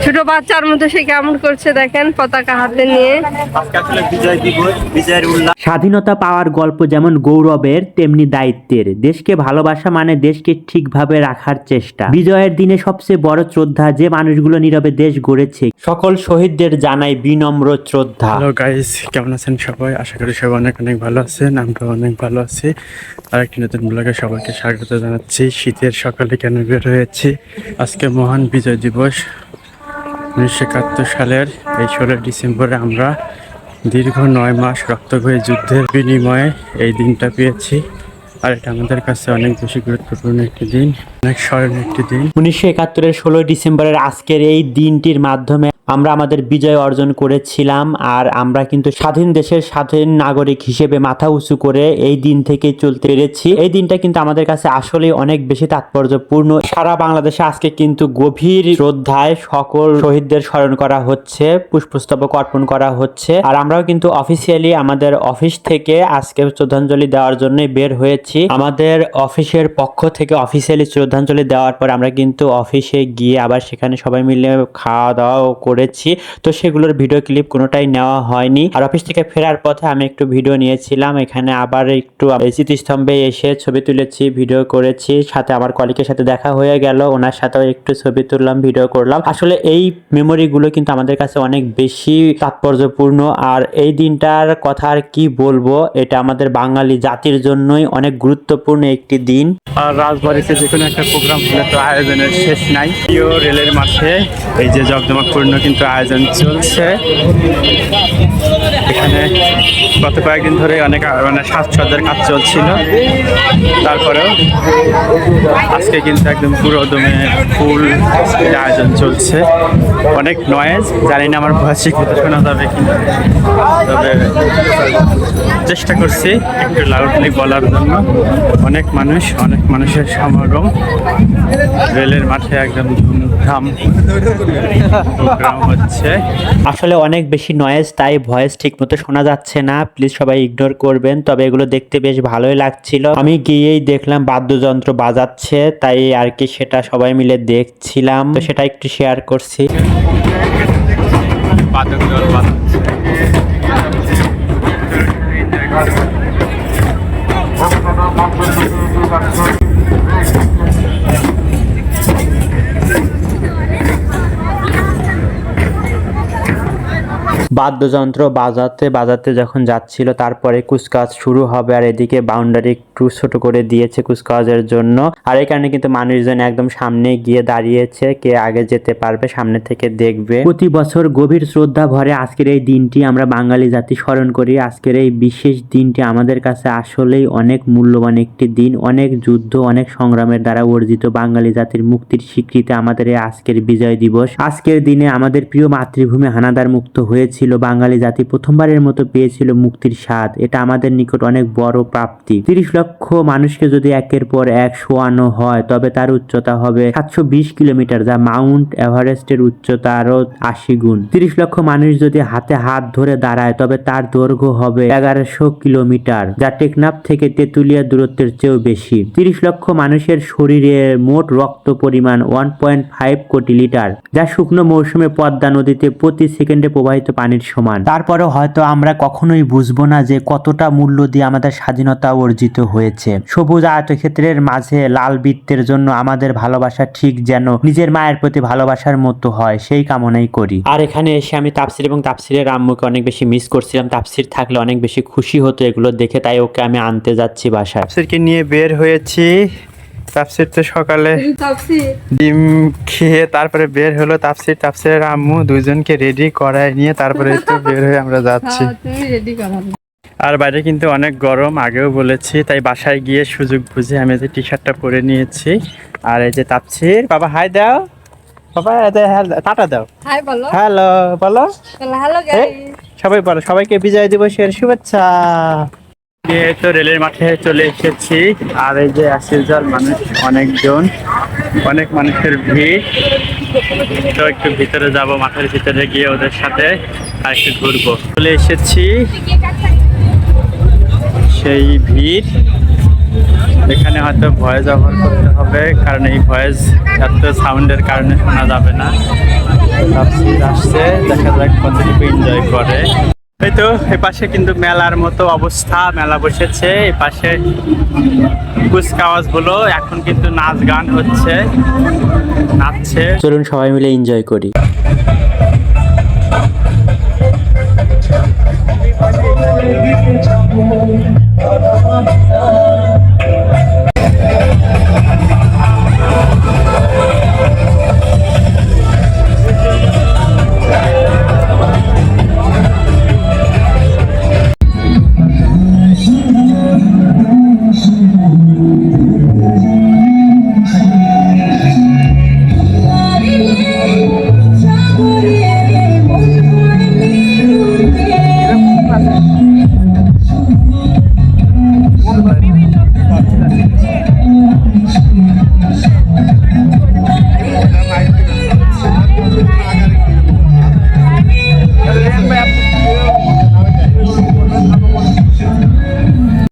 ছোট বাচ্চার মতো সে কেমন করছে দেখেন পতাকা হাতে নিয়ে। স্বাধীনতা পাওয়ার গল্প যেমন গৌরবের তেমনি দায়িত্বের। দেশকে ভালোবাসা মানে দেশকে ঠিকভাবে রাখার চেষ্টা। বিজয়ের দিনে সবচেয়ে বড় শ্রদ্ধা যে মানুষগুলো নীরবে দেশ গড়েছে সকল শহীদদের জানাই বিনম্র শ্রদ্ধা। হ্যালো গাইস, কেমন আছেন সবাই? আশা করি সবাই অনেক অনেক ভালো আছেন। আমরা অনেক ভালো আছি। আর একটি নতুন ব্লগে সবাইকে স্বাগত জানাচ্ছি। শীতের সকালে কেন বের হয়েছি? আজকে মহান বিজয় দিবস 1971 সালের এই 16 ডিসেম্বরে আমরা দীর্ঘ 9 মাস রক্তক্ষয়ী যুদ্ধের বিনিময়ে এই দিনটা পেয়েছি। আর এটা আমাদের কাছে অনেক বেশি গুরুত্বপূর্ণ একটি দিন, অনেক স্মরণীয় একটি দিন। 1971-এর 16 ডিসেম্বরের আজকের এই দিনটির মাধ্যমে আমরা আমাদের বিজয় অর্জন করেছিলাম। আর আমরা কিন্তু স্বাধীন দেশের স্বাধীন নাগরিক হিসেবে মাথা উঁচু করে এই দিন থেকে চলতে পেরেছি। এই দিনটা কিন্তু আমাদের কাছে আসলে অনেক বেশি তাৎপর্যপূর্ণ। সারা বাংলাদেশে আজকে কিন্তু গভীর শ্রদ্ধায় সকল শহীদদের স্মরণ করা হচ্ছে, পুষ্পস্তবক অর্পণ করা হচ্ছে। আর আমরাও কিন্তু অফিসিয়ালি আমাদের অফিস থেকে আজকে শ্রদ্ধাঞ্জলি দেওয়ার জন্য বের হয়েছি। আমাদের অফিসের পক্ষ থেকে অফিসিয়ালি শ্রদ্ধাঞ্জলি দেওয়ার পর আমরা কিন্তু অফিসে গিয়ে আবার সেখানে সবাই মিলে খাওয়া দাওয়াও করেছি। তো সেগুলোর ভিডিও ক্লিপ কোনোটাই নেওয়া হয়নি। আর অফিস থেকে ফেরার পথে আমি একটু ভিডিও নিয়েছিলাম। এখানে আবার একটু স্মৃতিস্তম্ভে এসে ছবি তুলেছি, ভিডিও করেছি। সাথে আমার কলিগের সাথে দেখা হয়ে গেল, ওনার সাথেও একটু ছবি তুললাম, ভিডিও করলাম। আসলে এই মেমোরিগুলো কিন্তু আমাদের কাছে অনেক বেশি তাৎপর্যপূর্ণ। আর এই দিনটার কথা আর কি বলবো, এটা আমাদের বাঙালি জাতির জন্যই অনেক গুরুত্বপূর্ণ একটি দিন। আর রাজবাড়িতে যে কোনো একটা প্রোগ্রাম হলে তো আয়োজনের শেষ নাই। প্রিয় রেলের মাঠে এই যে জমজমাটপূর্ণ কিন্তু আয়োজন চলছে। এখানে গত কয়েকদিন ধরে অনেক সাজসজ্জার কাজ চলছিল, তারপরেও আজকে কিন্তু একদম পুরো দমে ফুল আয়োজন চলছে। অনেক নয়েজ, জানি না আমার ভয়েস ঠিক মতো শোনা যাবে কিনা, তবে চেষ্টা করছি একটু লাউডলি বলার জন্য। অনেক মানুষের সমাগম রেলের মাঠে, একদম ধুমধাম প্রোগ্রাম হচ্ছে। আসলে অনেক বেশি নয়েজ, তাই ভয়েস ঠিক মতো শোনা যাচ্ছে না, প্লিজ সবাই ইগনোর করবেন। তবে এগুলো দেখতে বেশ ভালোই লাগছিল। আমি গিয়েই দেখলাম বাদ্যযন্ত্র বাজাচ্ছে, তাই আর কি সেটা সবাই মিলে দেখছিলাম, তো সেটা একটু শেয়ার করছি। বাদ্যযন্ত্র বাজাতে বাজাতে যখন যাচ্ছিল, তারপরে কুচকাওয়াজ শুরু হবে। আর এদিকে বাউন্ডারি একটু ছোট করে দিয়েছে কুচকাওয়াজের জন্য। আর এই কারণে কিন্তু মানুষজন একদম সামনে গিয়ে দাঁড়িয়েছে, কে আগে যেতে পারবে সামনে থেকে দেখবে। প্রতি বছর গভীর শ্রদ্ধা ভরে আজকের এই দিনটি আমরা বাঙালি জাতি স্মরণ করি। আজকের এই বিশেষ দিনটি আমাদের কাছে আসলেই অনেক মূল্যবান একটি দিন। অনেক যুদ্ধ, অনেক সংগ্রামের দ্বারা অর্জিত বাঙালি জাতির মুক্তির স্বীকৃতি আমাদের এই আজকের বিজয় দিবস। আজকের দিনে আমাদের প্রিয় মাতৃভূমি হানাদার মুক্ত হয়েছিল। বাঙালি জাতি প্রথমবারের মতো পেয়েছিল মুক্তির স্বাদ। এটা আমাদের নিকট অনেক বড় প্রাপ্তি। 30 লক্ষ মানুষকে যদি একের পর এক শোয়ানো হয়, তবে তার উচ্চতা হবে 720 কিলোমিটার, যা মাউন্ট এভারেস্টের উচ্চতা আরো 80 গুণ। 30 লক্ষ মানুষ যদি হাতে হাত ধরে দাঁড়ায়, তবে তার দৈর্ঘ্য হবে 1100 কিলোমিটার, যা টেকনাফ থেকে তেঁতুলিয়া দূরত্বের চেয়েও বেশি। 30 লক্ষ মানুষের শরীরে মোট রক্ত পরিমাণ 1.5 কোটি লিটার, যা শুকনো মৌসুমে পদ্মা নদীতে প্রতি সেকেন্ডে প্রবাহিত পানির সমান। তারপরেও হয়তো আমরা কখনোই বুঝবো না যে কতটা মূল্য দিয়ে আমাদের স্বাধীনতা অর্জিত হয়েছে। সবুজ আয়তক্ষেত্রের মাঝে লাল বৃত্তের জন্য আমাদের ভালোবাসা ঠিক যেন নিজের মায়ের প্রতি ভালোবাসার মতো হয়, সেই কামনাই করি। আর এখানে এসে আমি তাফসির এবং তাফসিরের আম্মুকে অনেক বেশি মিস করছিলাম। তাফসির থাকলে অনেক বেশি খুশি হতো এগুলো দেখে, তাই ওকে আমি আনতে যাচ্ছি বাসায়। তাফসিরকে নিয়ে বের হয়েছি। তাফসির তো সকালে ডিম খেয়ে তারপরে বের হলো। তাফসিরের আম্মু দুজনকে রেডি করায় নিয়ে তারপরে তো বের হয়ে আমরা যাচ্ছি। আর বাইরে কিন্তু অনেক গরম, আগেও বলেছি, তাই বাসায় গিয়ে সুযোগ বুঝে আমি যে টি শার্টটা পরে নিয়েছি। আর এই যে তাফসির, বাবা হাই দাও, বাবা টাটা দাও, হাই বলো, হ্যালো বলো, হ্যালো গাইস, সবাই বলো, সবাইকে বিজয় দিবসের শুভেচ্ছা। তো রেলের মাঠে চলে এসেছি। আর এই যে আসিল মানুষ, অনেক মানুষের ভিড়। তো একটু ভিতরে যাব, মাঠের ভিতরে গিয়ে ওদের সাথে আর একটু ঘুরবো। চলে এসেছি, সেই ভিড়। এখানে হয়তো ভয়েস ব্যবহার করতে হবে, কারণ এই ভয়েস এত সাউন্ডের কারণে শোনা যাবে না। তাফসীর আসছে, দেখা যাক কতটুকু এনজয় করে। এই তো এপাশে কিন্তু মেলার মতো অবস্থা, মেলা বসেছে। এপাশে কুচকাওয়াজ হলো, এখন কিন্তু নাচ গান হচ্ছে, নাচছে। চলুন সবাই মিলে এনজয় করি।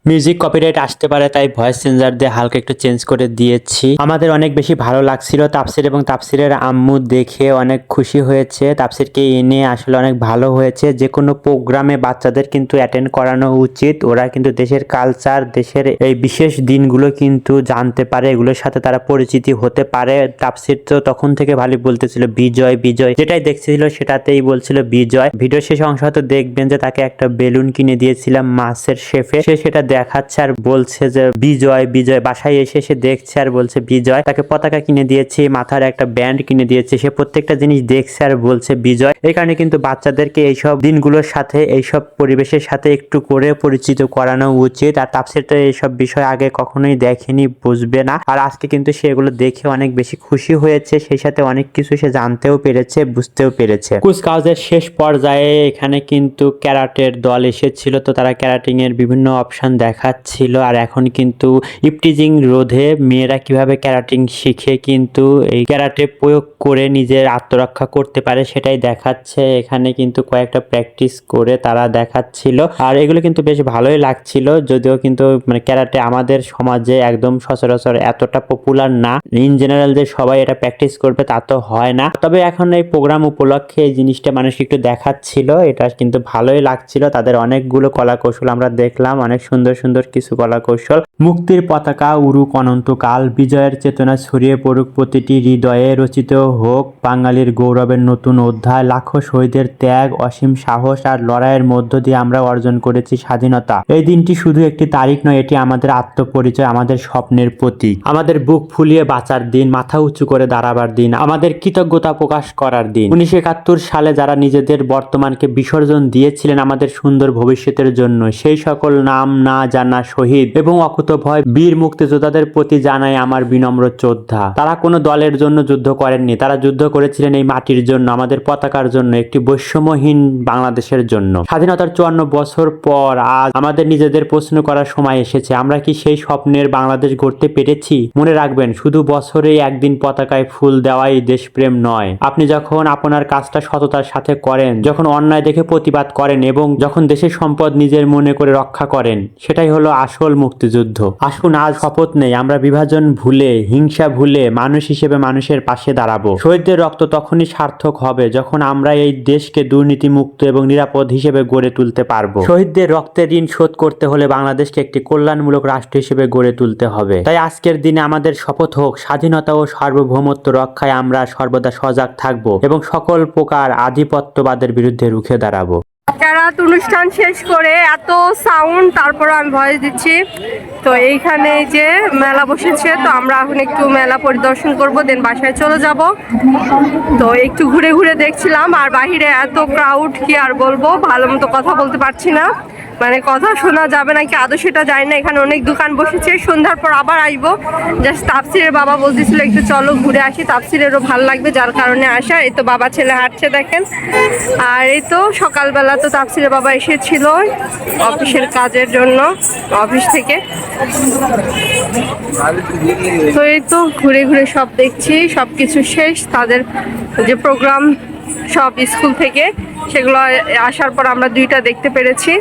মিউজিক কপিরাইট আসতে পারে, তাই ভয়েস চেঞ্জার দিয়ে হালকা একটু চেঞ্জ করে দিয়েছি। আমাদের অনেক বেশি ভালো লাগছিল তাফসীর এবং তাফসীরের আম্মু দেখে অনেক খুশি হয়েছে। তাফসীরকে এনে আসলে অনেক ভালো হয়েছে। যে কোনো প্রোগ্রামে বাচ্চাদের কিন্তু অ্যাটেন্ড করানো উচিত। ওরা কিন্তু দেশের কালচার, দেশের এই বিশেষ দিনগুলো কিন্তু জানতে পারে, এগুলোর সাথে তারা পরিচিতি হতে পারে। তাফসীর তো তখন থেকে ভালো বলতেছিল বিজয় বিজয়, যেটাই দেখছিল সেটাতেই বলছিল বিজয়। ভিডিও শেষ অংশ হয়তো দেখবেন যে তাকে একটা বেলুন কিনে দিয়েছিলাম মাছের শেফে, সে সেটা দেখাচ্ছে আর বলছে যে বিজয় বিজয়। বাসায় এসে সে দেখছে আর বলছে বিজয়। তাকে পতাকা কিনে দিয়েছে, মাথার একটা ব্যান্ড কিনে দিয়েছে, সে প্রত্যেকটা জিনিস দেখছে আর বলছে বিজয়। এই কারণে কিন্তু বাচ্চাদেরকে এইসব দিনগুলোর সাথে, এইসব পরিবেশের সাথে একটু করে পরিচিত করানো উচিত। আর তাফসীরটা এইসব বিষয় আগে কখনোই দেখেনি, বুঝবে না। আর আজকে কিন্তু সে এগুলো দেখে অনেক বেশি খুশি হয়েছে, সেই সাথে অনেক কিছু সে জানতেও পেরেছে, বুঝতেও পেরেছে। কুচকাওয়াজের শেষ পর্যায়ে এখানে কিন্তু ক্যারাটের দল এসেছিল, তো তারা ক্যারাটিং এর বিভিন্ন অপশন দেখাচ্ছিল। আর এখন কিন্তু ইপটিজিং রোধে মেয়েরা কিভাবে ক্যারাটিং শিখে কিন্তু এই ক্যারাটে প্রয়োগ করে নিজের আত্মরক্ষা করতে পারে সেটাই দেখাচ্ছে। এখানে কিন্তু কয়েকটা প্র্যাকটিস করে তারা দেখাচ্ছিল, আর এগুলো কিন্তু বেশ ভালোই লাগছিল। যদিও কিন্তু মানে ক্যারাটে আমাদের সমাজে একদম সচরাচর এতটা পপুলার না, ইন জেনারেল যে সবাই এটা প্র্যাকটিস করবে তা তো হয় না। তবে এখন এই প্রোগ্রাম উপলক্ষে এই জিনিসটা মানুষকে একটু দেখাচ্ছিল, এটা কিন্তু ভালোই লাগছিল। তাদের অনেকগুলো কলা কৌশল আমরা দেখলাম, অনেক সুন্দর সুন্দর কিছু কলা কৌশল। মুক্তির পতাকা উড়ুক অনন্তকাল, বিজয়ের চেতনা ছড়িয়ে পড়ুক প্রতিটি হৃদয়ে, রচিত হোক বাঙালির গৌরবের নতুন অধ্যায়। লাখো শহীদের ত্যাগ, অসীম সাহস আর লড়াইয়ের মধ্য দিয়ে আমরা অর্জন করেছি স্বাধীনতা। এই দিনটি শুধু একটি তারিখ নয়, এটি আমাদের আত্মপরিচয়, আমাদের স্বপ্নের প্রতীক, আমাদের বুক ফুলিয়ে বাঁচার দিন, মাথা উঁচু করে দাঁড়াবার দিন, আমাদের কৃতজ্ঞতা প্রকাশ করার দিন। 1971 সালে যারা নিজেদের বর্তমানকে বিসর্জন দিয়েছিলেন আমাদের সুন্দর ভবিষ্যতের জন্য, সেই সকল নাম না জানা শহীদ এবং অকুতভয় বীর মুক্তিযোদ্ধাদের প্রতি জানাই আমার বিনম্র শ্রদ্ধা। তারা কোনো দলের জন্য যুদ্ধ করেননি, তারা যুদ্ধ করেছিলেন এই মাটির জন্য, আমাদের পতাকার জন্য, একটি বৈষম্যহীন বাংলাদেশের জন্য। স্বাধীনতার 54 বছর পর আজ আমাদের নিজেদের প্রশ্ন করার সময় এসেছে, আমরা কি সেই স্বপ্নের বাংলাদেশ গড়তে পেরেছি? মনে রাখবেন, শুধু বছরে একদিন পতাকায় ফুল দেওয়াই দেশপ্রেম নয়। আপনি যখন আপনার কাজটা সততার সাথে করেন, যখন অন্যায় দেখে প্রতিবাদ করেন এবং যখন দেশের সম্পদ নিজের মনে করে রক্ষা করেন, সেটাই হলো আসল মুক্তিযুদ্ধ। আসুন আজ শপথ নেই, আমরা বিভাজন ভুলে, হিংসা ভুলে মানুষ হিসেবে মানুষের পাশে দাঁড়াবো। শহীদদের রক্ত তখনই সার্থক হবে যখন আমরা এই দেশকে দুর্নীতি মুক্ত এবং নিরাপদ হিসেবে গড়ে তুলতে পারবো। শহীদদের রক্তের ঋণ শোধ করতে হলে বাংলাদেশকে একটি কল্যাণমূলক রাষ্ট্র হিসেবে গড়ে তুলতে হবে। তাই আজকের দিনে আমাদের শপথ হোক, স্বাধীনতা ও সার্বভৌমত্ব রক্ষায় আমরা সর্বদা সজাগ থাকবো এবং সকল প্রকার আধিপত্যবাদের বিরুদ্ধে রুখে দাঁড়াবো। ক্যারাট অনুষ্ঠান শেষ করে এত সাউন্ড, তারপর আমি ভয়েস দিচ্ছি। তো এইখানে যে মেলা বসেছে, তো আমরা এখন একটু মেলা পরিদর্শন করব, দেন বাসায় চলে যাব। তো একটু ঘুরে ঘুরে দেখছিলাম, আর বাহিরে এত ক্রাউড কি আর বলবো, ভালো মতো কথা বলতে পারছি না, মানে কথা শোনা যাবে নাকি আদৌ সেটা জানি না। এখানে অনেক দোকান বসেছে, সন্ধ্যার পর আবার আসবো। জাস্ট তাফসীরের বাবা বলতেছিল একটু চলো ঘুরে আসি, তাফসীরেরও ভালো লাগবে, যার কারণে আসা। এই তো বাবা ছেলে হাঁটছে দেখেন। আর এই তো সকালবেলা তো তাফসীরের বাবা এসেছিল অফিসের কাজের জন্য, অফিস থেকে। তো এই তো ঘুরে ঘুরে সব দেখছি, সব কিছু শেষ। তাদের যে প্রোগ্রাম সব স্কুল থেকে, সেগুলো আসার পর আমরা দুইটা দেখতে পেরেছি।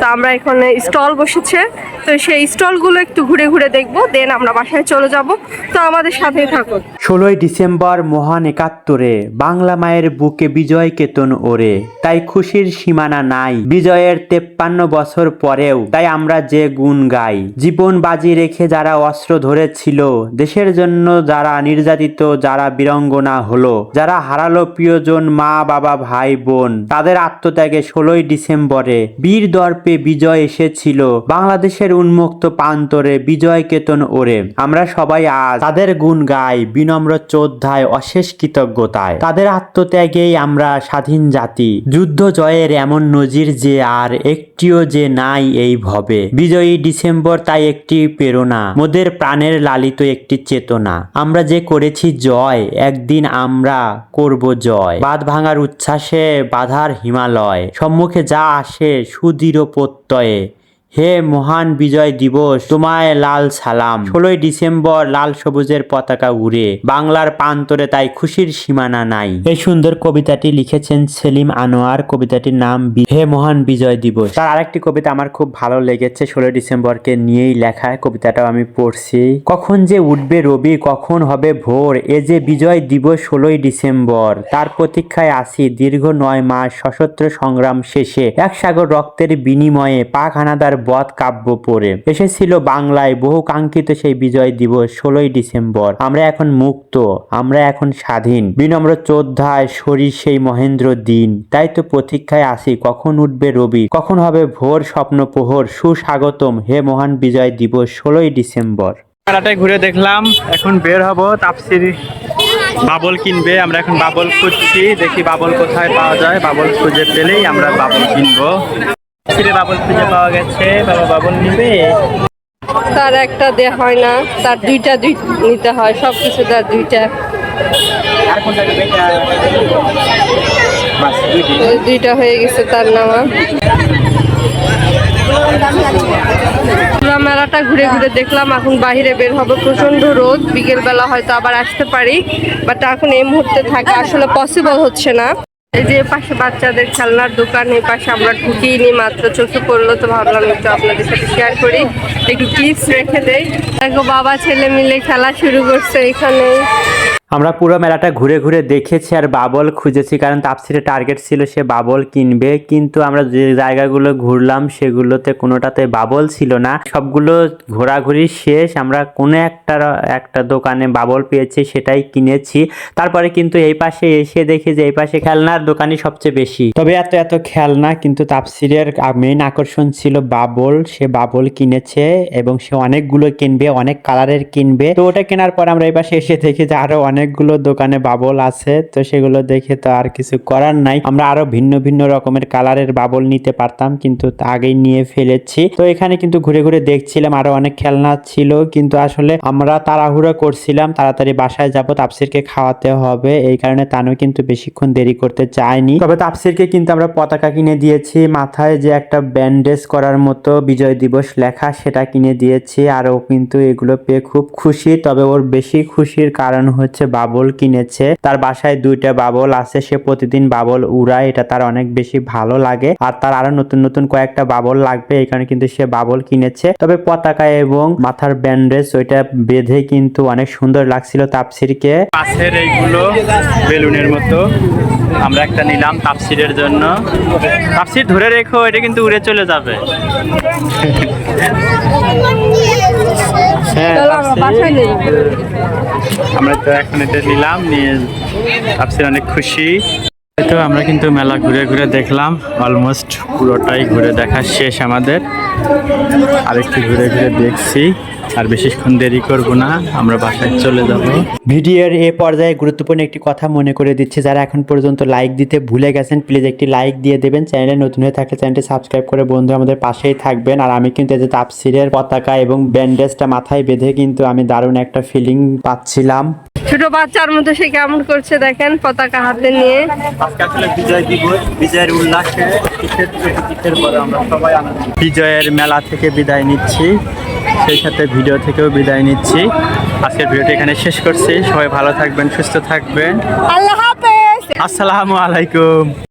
তো আমরা এখানে স্টল বসেছে, তো সেই স্টলগুলো একটু ঘুরে ঘুরে দেখবো, দেন আমরা বাসায় চলে যাব। তো আমাদের সাথেই থাকুন। 16ই ডিসেম্বর মহান ৭১-এ বাংলা মায়ের বুকে বিজয় কেতন ওরে, তাই খুশির সীমানা নাই বিজয়ের 53 বছর পরেও। তাই আমরা যে গুণ গাই, জীবন বাজি রেখে যারা অস্ত্র ধরেছিল দেশের জন্য, যারা নির্যাতিত, যারা বীরাঙ্গনা হলো, যারা হারালো প্রিয়জন মা বাবা ভাই বোন, তাদের আত্মত্যাগে 16ই ডিসেম্বরে বীর দর্পে বিজয় এসেছিল বাংলাদেশের উন্মুক্ত প্রান্তরে বিজয় কেতন ওরে। আমরা সবাই আজ তাদের গুণ গাই বিনম্র শ্রদ্ধায় অশেষ কৃতজ্ঞতায়। তাদের আত্মত্যাগেই আমরা স্বাধীন জাতি। যুদ্ধ জয়ের এমন নজির যে আর একটিও যে নাই এই ভবে। বিজয়ী ডিসেম্বর তাই একটি প্রেরণা, মোদের প্রাণের লালিত একটি চেতনা। আমরা যে করেছি জয়, একদিন আমরা করব জয়। বাঁধ ভাঙার উচ্ছ্বাসে বাধার হিমালয়, সম্মুখে যা আসে সুদৃঢ় প্রত্যয়ে। হে মহান বিজয় দিবস, তোমায় লাল সালাম। 16ই ডিসেম্বর লাল সবুজের পতাকা উড়ে বাংলার প্রান্তরে, তাই খুশির সীমানা নাই। এই সুন্দর কবিতাটি লিখেছেন সেলিম আনোয়ার। কবিতাটির নাম হে মহান বিজয় দিবস। তার আরেকটি কবিতা আমার খুব ভালো লেগেছে, 16ই ডিসেম্বরকে নিয়েই লেখা। কবিতাটাও আমি পড়ছি। কখন যে উঠবে রবি, কখন হবে ভোর, এ যে বিজয় দিবস 16ই ডিসেম্বর। তার প্রতীক্ষায় আছি দীর্ঘ 9 মাস সশস্ত্র সংগ্রাম শেষে। এক সাগর রক্তের বিনিময়ে পাক হানাদার বধ কাব্য পড়ে এসেছিল বাংলায় বহু কাঙ্ক্ষিত সেই বিজয় দিবস 16ই ডিসেম্বর। আমরা এখন মুক্ত, আমরা এখন স্বাধীন। বিনম্র শ্রদ্ধায় সরি সেই মহেন্দ্র দিন। তাই তো প্রতীক্ষায় আসি কখন উঠবে রবি, কখন হবে ভোর স্বপ্ন প্রহর। সুস্বাগতম হে মহান বিজয় দিবস 16ই ডিসেম্বর। মেলাটায় ঘুরে দেখলাম, এখন বের হব। তাপসির বাবল কিনবে, আমরা এখন বাবল খুঁজছি, দেখি বাবল কোথায় পাওয়া যায়। বাবল খুঁজে পেলেই আমরা বাবল কিনবো। বাবল খুঁজে পাওয়া গেছে, বাবা বাবল নিবে। তার একটা দেয়া হয় না, তার দুইটা নিতে হয়, সবকিছু তার দুইটা। দুইটা হয়ে গেছে তার নামা। পুরো মেলাটা ঘুরে ঘুরে দেখলাম। এখন বাইরে বের হবে, প্রচন্ড রোদ। বিকেল বেলা হয়তো আবার আসতে পারি, বাট এখন এই মুহূর্তে থাকা আসলে পসিবল হচ্ছে না। এই যে পাশে বাচ্চাদের খেলনার দোকান, এই পাশে আমরা ঢুকিনি, মাত্র চোখে পড়লো তো ভাবলাম একটু আপনাদের সাথে শেয়ার করি, একটু ক্লিপস রেখে দেই। দেখো বাবা ছেলে মিলে খেলা শুরু করছে এখানে। আমরা পুরো মেলাটা ঘুরে ঘুরে দেখেছি আর বাবল খুঁজেছি, কারণ তাপসিরের টার্গেট ছিল সে বাবল কিনবে। কিন্তু আমরা যে জায়গাগুলো ঘুরলাম সেগুলোতে কোনোটাতে বাবল ছিল না। সবগুলো ঘোরাঘুরি শেষ, আমরা কোনো একটা দোকানে বাবল পেয়েছি, সেটাই কিনেছি। তারপরে কিন্তু এই পাশে এসে দেখি যে এই পাশে খেলনার দোকানই সবচেয়ে বেশি। তবে এত খেলনা, কিন্তু তাপসিরের মেইন আকর্ষণ ছিল বাবল। সে বাবল কিনেছে এবং সে অনেকগুলো কিনবে, অনেক কালারের কিনবে। তো ওটা কেনার পর আমরা এই পাশে এসে দেখি যে আরো অনেকগুলো দোকানে বাবল আছে। তো সেগুলো দেখে তো আর কিছু করার নাই, আমরা আরো ভিন্ন ভিন্ন রকমের কালারের বাবল নিতে পারতাম, কিন্তু আগেই নিয়ে ফেলেছি। তো এখানে কিন্তু ঘুরে ঘুরে দেখছিলাম, আরো অনেক খেলনা ছিল, কিন্তু আসলে আমরা তাড়াহুড়ো করছিলাম, তাড়াতাড়ি বাসায় যাব, তাপসিরকে খাওয়াতে হবে। এই কারণে তানু কিন্তু বেশিক্ষণ দেরি করতে চায়নি। তবে তাপসিরকে কিন্তু আমরা পতাকা কিনে দিয়েছি, মাথায় যে একটা ব্যান্ডেজ করার মতো বিজয় দিবস লেখা সেটা কিনে দিয়েছি। আর ও কিন্তু এগুলো পেয়ে খুব খুশি। তবে ওর বেশি খুশির কারণ হচ্ছে বাবল কিনেছে। তার বাসায় 2টা বাবল আছে, সে প্রতিদিন বাবল উড়ায়, এটা তার অনেক বেশি ভালো লাগে। আর তার আরো নতুন নতুন কয়েকটা বাবল লাগবে, এই কারণে কিন্তু সে বাবল কিনেছে। তবে পতাকা এবং মাথার ব্যান্ডেজ ওইটা বেঁধে কিন্তু অনেক সুন্দর লাগছিল তাপসিরকে। পাশের এইগুলো বেলুনের মতো আমরা একটা নিলাম তাপসিরের জন্য। তাপসির ধরে রেখো, এটা কিন্তু উড়ে চলে যাবে। হ্যাঁ, আমরা তো এখন এটা নিলাম, নিয়ে তাপসির অনেক খুশি। তো আমরা কিন্তু মেলা ঘুরে ঘুরে দেখলাম, অলমোস্ট পুরোটাই ঘুরে দেখা শেষ আমাদের। আরেকটু ঘুরে ঘুরে দেখছি, আর বেশিক্ষণ দেরি করব না, আমরা বাসায় চলে যাব। ভিডিওর এ পর্যায়ে গুরুত্বপূর্ণ একটি কথা মনে করে দিচ্ছি, যারা এখন পর্যন্ত লাইক দিতে ভুলে গেছেন প্লিজ একটি লাইক দিয়ে দেবেন। চ্যানেলে নতুন হয়ে থাকলে চ্যানেলটি সাবস্ক্রাইব করে বন্ধু আমাদের পাশেই থাকবেন। আর আমি কিন্তু এই যে তাপসিরের পতাকা এবং ব্যান্ডেজটা মাথায় বেঁধে কিন্তু আমি দারুণ একটা ফিলিং পাচ্ছিলাম। ছোট বাচ্চার মতো সে কেমন করছে দেখেন, পতাকা হাতে নিয়ে। আজকে আসলে বিজয় দিবস, বিজয়ের উল্লাসে আমরা সবাই বিজয়ের মেলা থেকে বিদায় নিচ্ছি, সেই সাথে ভিডিও থেকেও বিদায় নিচ্ছি। আজকের ভিডিওটি এখানে শেষ করছি। সবাই ভালো থাকবেন, সুস্থ থাকবেন। আল্লাহ হাফেজ, আসসালামু আলাইকুম।